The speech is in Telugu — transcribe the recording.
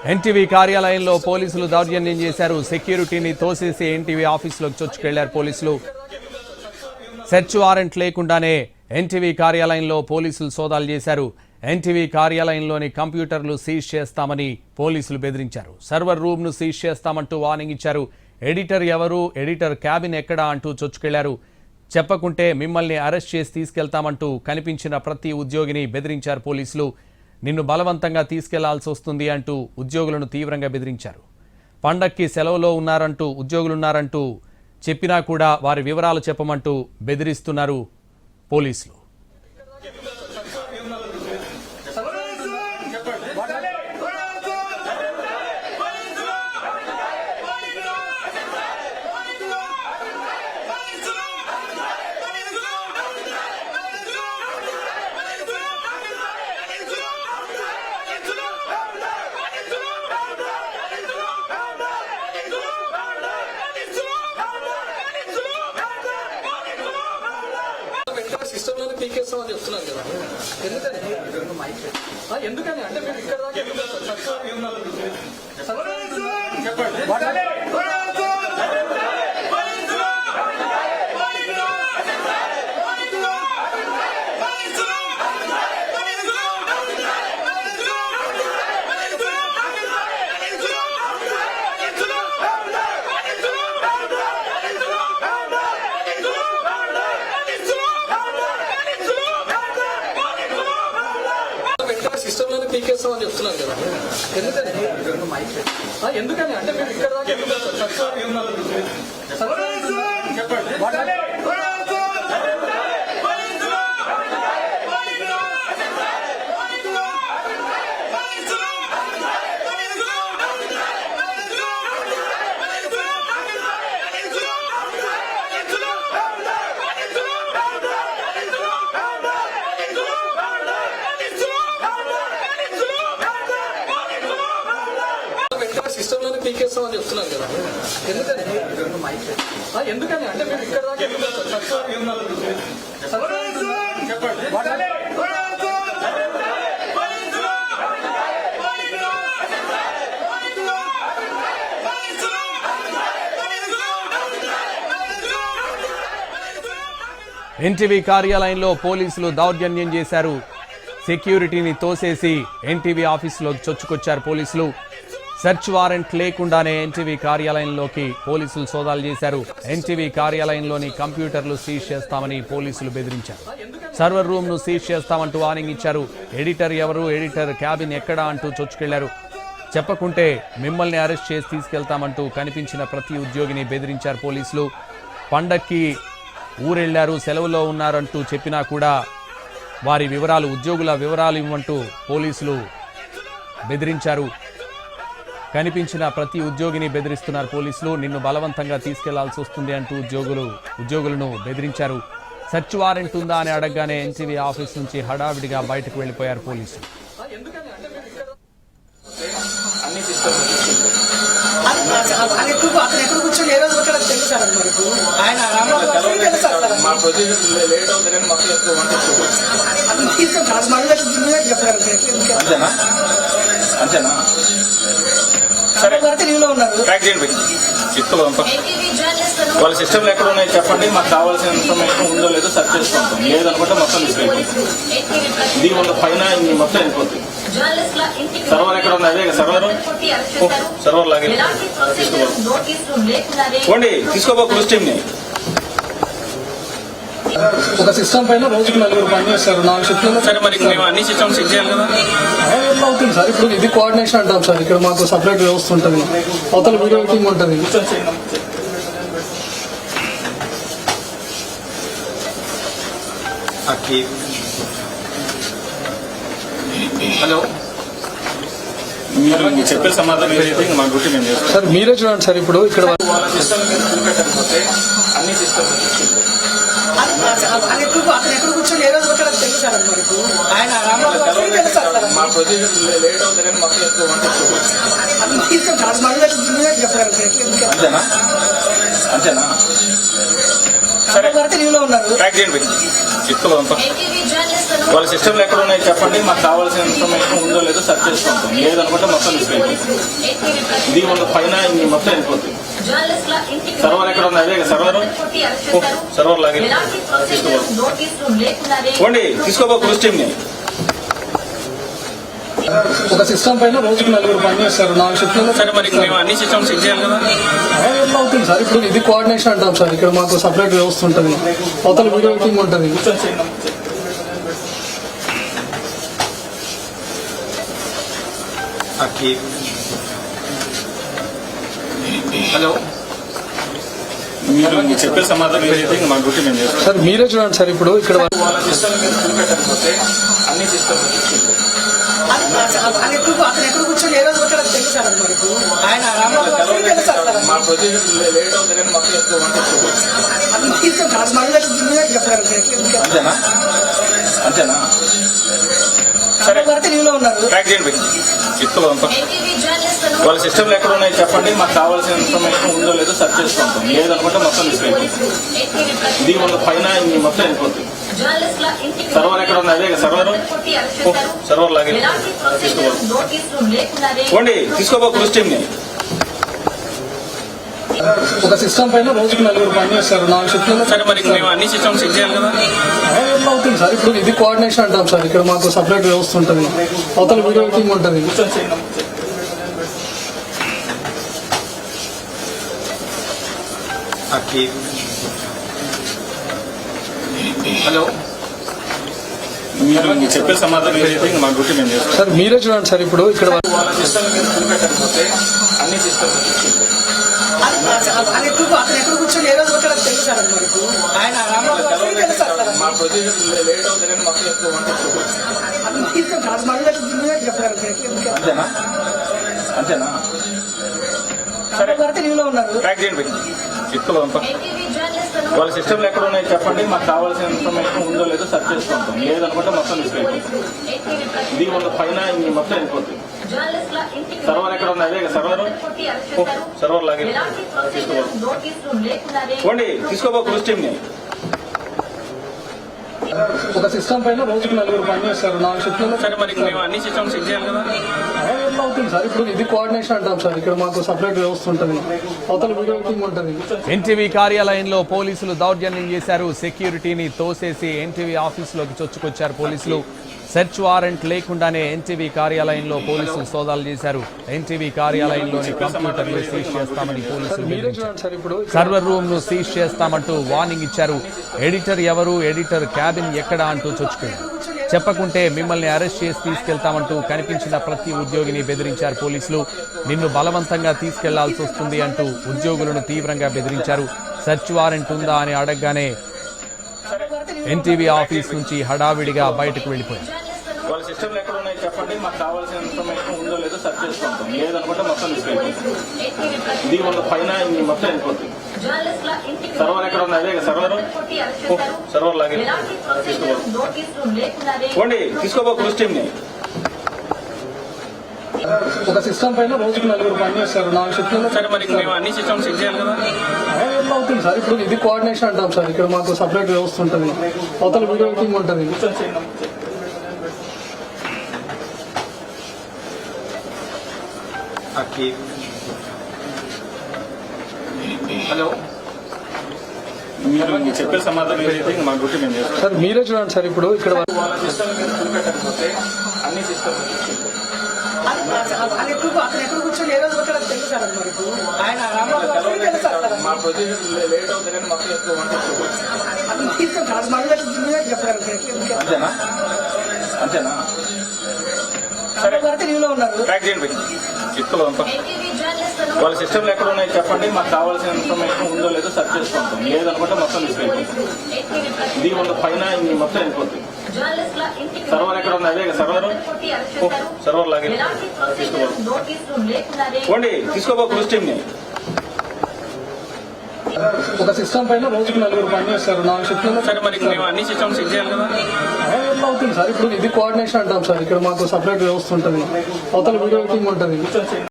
ఎన్టీవీ కార్యాలయంలో పోలీసులు దౌర్జన్యం చేశారు. సెక్యూరిటీని తోసేసి ఎన్టీవీ ఆఫీసులోకి చొచ్చుకెళ్లారు పోలీసులు. సెర్చ్ వారెంట్ లేకుండానే ఎన్టీవీ కార్యాలయంలో పోలీసులు సోదాలు చేశారు. ఎన్టీవీ కార్యాలయంలోని కంప్యూటర్లు సీజ్ చేస్తామని పోలీసులు బెదిరించారు. సర్వర్ రూమ్ ను సీజ్ చేస్తామంటూ వార్నింగ్ ఇచ్చారు. ఎడిటర్ ఎవరు, ఎడిటర్ క్యాబిన్ ఎక్కడా అంటూ చొచ్చుకెళ్లారు. చెప్పకుంటే మిమ్మల్ని అరెస్ట్ చేసి తీసుకెళ్తామంటూ కనిపించిన ప్రతి ఉద్యోగిని బెదిరించారు పోలీసులు. నిన్ను బలవంతంగా తీసుకెళ్లాల్సి వస్తుంది అంటూ ఉద్యోగులను తీవ్రంగా బెదిరించారు. పండక్కి సెలవులో ఉద్యోగులున్నారంటూ చెప్పినా కూడా వారి వివరాలు చెప్పమంటూ బెదిరిస్తున్నారు పోలీసులు. ఎందుకని అంటే మీరు ఇక్కడ పీకేస్తామని చెప్తున్నారు కదా. ఎందుకని అంటే మీరు ఇక్కడ పీకేస్తామని చెప్తున్నారు కదా. ఎందుకని అంటే మీరు ఇక్కడ ఎన్టీవీ కార్యాలయంలో పోలీసులు దౌర్జన్యం చేశారు. సెక్యూరిటీని తోసేసి ఎన్టీవీ ఆఫీసులోకి చొచ్చుకొచ్చారు పోలీసులు. సెర్చ్ వారెంట్ లేకుండానే ఎన్టీవీ కార్యాలయంలోకి పోలీసులు సోదాలు చేశారు. ఎన్టీవీ కార్యాలయంలోని కంప్యూటర్లు సీజ్ చేస్తామని పోలీసులు బెదిరించారు. సర్వర్ రూమ్ ను సీజ్ చేస్తామంటూ వార్నింగ్ ఇచ్చారు. ఎడిటర్ ఎవరు, ఎడిటర్ క్యాబిన్ ఎక్కడా అంటూ చొచ్చుకెళ్లారు. చెప్పకుంటే మిమ్మల్ని అరెస్ట్ చేసి తీసుకెళ్తామంటూ కనిపించిన ప్రతి ఉద్యోగిని బెదిరించారు పోలీసులు. పండక్కి ఊరెళ్లారు, సెలవులో ఉన్నారంటూ చెప్పినా కూడా వారి ఉద్యోగుల వివరాలు ఇవ్వమంటూ పోలీసులు బెదిరించారు. కనిపించిన ప్రతి ఉద్యోగిని బెదిరిస్తున్నారు పోలీసులు. నిన్ను బలవంతంగా తీసుకెళ్లాల్సి వస్తుంది అంటూ ఉద్యోగులను బెదిరించారు. సెర్చ్ వారెంట్ ఉందా అని అడగగానే ఎన్టీవీ ఆఫీస్ నుంచి హడావిడిగా బయటకు వెళ్లిపోయారు పోలీసులు. వాళ్ళ సిస్టమ్లో ఎక్కడ ఉన్నాయి చెప్పండి, మాకు కావాల్సిన ఇన్ఫర్మేషన్ ఉందో లేదో సెర్చ్ చేసుకుంటాం. లేదనుకుంటే మొత్తం తీసుకెళ్ళిపోతాం. ఇది ఉన్న పైన మొత్తం వెళ్ళిపోతుంది. సర్వర్ ఎక్కడ ఉంది, అదే సర్వర్ లాగే తీసుకోండి. తీసుకోబో క్రూజ్ టీమ్ ని. ఒక సిస్టమ్ పైన రోజుకి 4 పని చేస్తారు. 4 షిఫ్ట్లు. సరే, మరి మేము అన్ని సిస్టమ్స్ చెక్ చేయాలి కదా. అవుతుంది సార్. ఇప్పుడు ఇది కోఆర్డినేషన్ అంటాం సార్. ఇక్కడ మాకు సపరేట్ వ్యవస్థ ఉంటుంది, అవతల వీడియో టీమ్ ఉంటుంది. హలో, మీరు చెప్పే సమాధానం ఏదైతే మా డ్యూటీ మేము చేస్తాం సార్. మీరే చూడండి సార్. ఇప్పుడు ఇక్కడ వాళ్ళ సిస్టమ్ చూపెట్టకపోతే అన్ని సిస్టమ్ మా ప్రొసీజర్ లేట్ అవుతుందని మొత్తం ఎక్కువ అంతేనా? సరే టీవీలో ఉన్నారు. ట్రాక్ చేయండి చిక్కులు వాళ్ళ సిస్టమ్లో ఎక్కడ ఉన్నాయి చెప్పండి, మాకు కావాల్సిన ఇన్ఫర్మేషన్ ఉందో లేదో సెర్చ్ చేసుకుంటాం. లేదనుకుంటే మొత్తం తీసుకెళ్ళిపోతాం. ఇది ఉన్న పైన మొత్తం వెళ్ళిపోతుంది. సర్వర్ ఎక్కడ ఉంది? అదే సర్వర్ లాగే తీసుకోండి. తీసుకోబో క్రూజ్ టీమ్ ని. ఒక సిస్టమ్ పైన రోజుకి 4 పనిచేస్తారు, 4 షిఫ్ట్లు. సరే మరి మేము అన్ని సిస్టమ్స్ చెక్ చేయాలి కదా. అవుతుంది సార్. ఇప్పుడు ఇది కోఆర్డినేషన్ అంటాం సార్. ఇక్కడ మాకు సపరేట్ వ్యవస్థ ఉంటుంది, అవతల వీడియో ఎడిటింగ్ ఉంటుంది. హలో, మీరు చెప్పే సమాధానం ఏదైతే మా డ్యూటీ మేము చేస్తాం సార్. మీరే చూడండి సార్. ఇప్పుడు ఇక్కడ వాళ్ళ సిస్టమ్ మీరు చూపెట్టకపోతే అన్ని సిస్టమ్ మా ప్రొసీజర్ లేట్ అవుతుందని మొత్తం ఎక్కువ అంతేనా? అంతేనా? సరే ట్రాక్ చేయండి చిక్కులు వాళ్ళ సిస్టమ్లో ఎక్కడ ఉన్నాయి చెప్పండి, మాకు కావాల్సిన ఇన్ఫర్మేషన్ ఉందో లేదో సెర్చ్ చేసుకుంటాం. లేదనుకుంటే మొత్తం తీసుకెళ్ళిపోతాం. ఇది ఉన్న పైన మొత్తం వెళ్ళిపోతుంది. సర్వర్ ఎక్కడ ఉంది? అదే సర్వర్ లాగే తీసుకోండి. తీసుకోబో క్రూజ్ టీమ్ ని. ఒక సిస్టమ్ పైన రోజుకి 4 పనిచేస్తారు, 4 షిఫ్ట్లు. సరే మరి మేము అన్ని సిస్టమ్స్ చెక్ చేయాలి కదా. అవుతుంది సార్. ఇప్పుడు ఇది కోఆర్డినేషన్ అంటాం సార్. ఇక్కడ మాకు సపరేట్ వ్యవస్థ ఉంటుంది, అవతల వీడియో ఎడిటింగ్ ఉంటుంది. హలో, మీరు చెప్పే సమాధానం ఏదైతే మా డ్యూటీ మేము చేస్తాం సార్. మీరే చూడండి సార్. ఇప్పుడు ఇక్కడ వాళ్ళ సిస్టమ్ మీరు చూపెట్టకపోతే అన్ని సిస్టమ్ మా ప్రొసీజర్ లేట్ అవుతుందని మొత్తం ఎక్కువ అంతేనా? అంతేనా? సరే ట్రాక్ చేయండి చిక్కులు వాళ్ళ సిస్టమ్లో ఎక్కడ ఉన్నాయి చెప్పండి, మాకు కావాల్సిన ఇన్ఫర్మేషన్ ఉందో లేదో సెర్చ్ చేసుకుంటాం. లేదనుకుంటే మొత్తం తీసుకెళ్ళిపోతాం. ఇది ఉన్న పైన మొత్తం వెళ్ళిపోతుంది. సర్వర్ ఎక్కడ ఉంది? అదే సర్వర్ లాగే తీసుకోండి. తీసుకోబో క్రూజ్ టీమ్ ని. ఒక సిస్టమ్ పైన రోజుకి 4 పనిచేస్తారు, 4 షిఫ్ట్లు. సరే మరి మేము అన్ని సిస్టమ్స్ చెక్ చేయాలి కదా. అవుతుంది సార్. ఇప్పుడు ఇది కోఆర్డినేషన్ అంటాం సార్. ఇక్కడ మాకు సపరేట్ వ్యవస్థ ఉంటుంది, అవతల వీడియో ఎడిటింగ్ ఉంటుంది. ఎన్టీవీ కార్యాలయంలో పోలీసులు దౌర్జన్యం చేశారు. సెక్యూరిటీని తోసేసి ఎన్టీవీ ఆఫీసులోకి చొచ్చుకొచ్చారు పోలీసులు. సెర్చ్ వారెంట్ లేకుండానే ఎన్టీవీ కార్యాలయంలో పోలీసులు సోదాలు చేశారు. ఎన్టీవీ కార్యాలయంలోని కంప్యూటర్లు సీజ్ చేస్తామని పోలీసులు బెదిరించారు. సర్వర్ రూమ్ ను సీజ్ చేస్తామంటూ వార్నింగ్ ఇచ్చారు. ఎడిటర్ ఎవరు, ఎడిటర్ క్యాబిన్ ఎక్కడా అంటూ చొచ్చుకున్నారు. చెప్పకుంటే మిమ్మల్ని అరెస్ట్ చేసి తీసుకెళ్తామంటూ కనిపించిన ప్రతి ఉద్యోగిని బెదిరించారు పోలీసులు. నిన్ను బలవంతంగా తీసుకెళ్లాల్సి వస్తుంది అంటూ ఉద్యోగులను తీవ్రంగా బెదిరించారు. సెర్చ్ వారెంట్ ఉందా అని అడగగానే ఎన్టీవీ ఆఫీస్ నుంచి హడావిడిగా బయటకు వెళ్లిపోయారు. వాళ్ళ సిస్టమ్లో ఎక్కడ ఉన్నాయి చెప్పండి, మాకు కావాల్సిన ఇన్ఫర్మేషన్ ఉందో లేదో సెర్చ్ చేసుకుంటాం. లేదనుకుంటే మొత్తం తీసుకెళ్ళిపోతాం. ఇది ఉన్న పైన మొత్తం వెళ్ళిపోతుంది. సర్వర్ ఎక్కడ ఉంది? అదే సర్వర్ లాగే తీసుకోండి. తీసుకోబో క్రూజ్ టీమ్ ని. ఒక సిస్టమ్ పైన రోజుకి 4 పనిచేస్తారు, 4 షిఫ్ట్లు. సరే మరి మేము అన్ని సిస్టమ్స్ చెక్ చేయాలి కదా. అవుతుంది సార్. ఇప్పుడు ఇది కోఆర్డినేషన్ అంటాం సార్. ఇక్కడ మాకు సపరేట్ వ్యవస్థ ఉంటుంది, అవతల వీడియో ఎడిటింగ్ ఉంటుంది. హలో, మీరు చెప్పే సమాధానం ఏదైతే మా డ్యూటీ మేము చేస్తాం సార్. మీరే చూడండి సార్. ఇప్పుడు ఇక్కడ వాళ్ళ సిస్టమ్ మీరు చూపెట్టకపోతే అన్ని సిస్టమ్ మా ప్రొసీజర్ లేట్ అవుతుందని మొత్తం ఎక్కువ అంతేనా? అంతేనా? సరే ట్రాక్ చేయండి చిక్కులు వాళ్ళ సిస్టమ్లో ఎక్కడ ఉన్నాయి చెప్పండి, మాకు కావాల్సిన ఇన్ఫర్మేషన్ ఉందో లేదో సెర్చ్ చేసుకుంటాం. లేదనుకుంటే మొత్తం తీసుకెళ్ళిపోతాం. ఇది ఉన్న పైన మొత్తం వెళ్ళిపోతుంది. సర్వర్ ఎక్కడ ఉంది? అదే సర్వర్ లాగే తీసుకోండి. తీసుకోబో క్రూజ్ టీమ్ ని. ఒక సిస్టమ్ పైన రోజుకి 4 పనిచేస్తారు, 4 షిఫ్ట్లు. సరే మరి మేము అన్ని సిస్టమ్స్ చెక్ చేయాలి కదా. అవుతుంది సార్. ఇప్పుడు ఇది కోఆర్డినేషన్ అంటాం సార్. ఇక్కడ మాకు సపరేట్ వ్యవస్థ ఉంటుంది, అవతల వీడియో ఎడిటింగ్ ఉంటుంది.